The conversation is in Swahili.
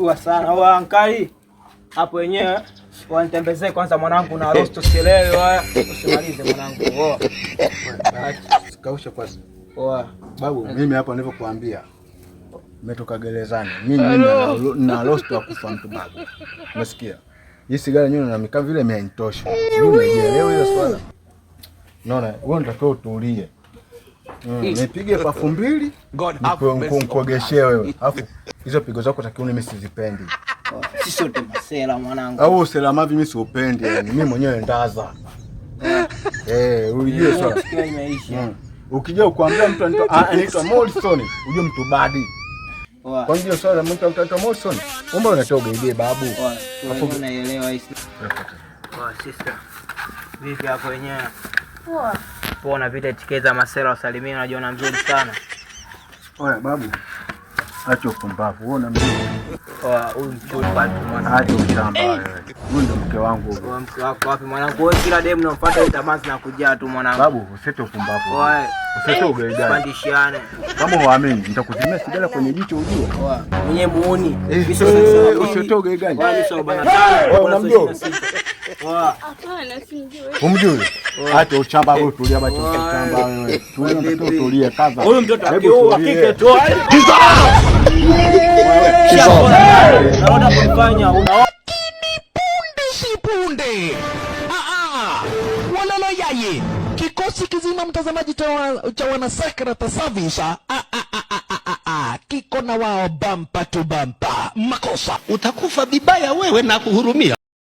unajua sana. Wewe ankali hapo wenyewe wanitembezee kwanza mwanangu na roast usielewe wewe. Usimalize mwanangu. Poa. Kausha kwanza. Poa. Babu, mimi hapa nilivyokuambia. Nimetoka gerezani. Mimi na roast wa kufa mtu babu. Umesikia? Hii sigara nyinyi na mikaa vile imenitosha. Unaelewa hiyo swala? Unaona, wewe unatakiwa utulie. Nipige pafu mbili, nikuogeshee wewe. Alafu hizo pigo zako za kiuno mimi sizipendi. Sisi sote masela mwanangu. Au selama mimi siupendi yani. Mimi mwenyewe ndaza. Unijue swala. Ukija ukwambia mtu anaitwa Morrison, ujue mtu badi. Kwa hiyo swala mtu anaitwa Morrison, mbona unatoga idea babu? Hapo unaelewa hisi. Sister. Vipi hapo wenyewe? Poa. Poa na vita tikeza masela usalimia unajiona mzuri sana. Oya babu. Acha upumbavu. Uona mzuri. Huyu mchumba tu mwanangu. Acha ushamba wewe. Huyu ndo mke wangu. Wewe mke wako wapi mwanangu? Wewe kila demu unamfuata ile tamaa na kujaa tu mwanangu. Babu, usete upumbavu. Oe. Usete ugeigani. Pandishiane. Kama huamini, nitakuzimia sigara kwenye jicho ujue. Mwenye muuni. Usete ugeigani. Wewe sio bana sana. Unamjua? Hapana, simjui. Umjui? Acha ushamba wewe, tulia basi ushamba wewe. Tulia kaza. Huyu mtoto akiua kike tu. Naona kufanya unaona punde. Walala yaye. Kikosi kizima mtazamaji cha wana Secret Service kiko na wao bampa tu bampa. Makosa. Utakufa vibaya wewe na kuhurumia.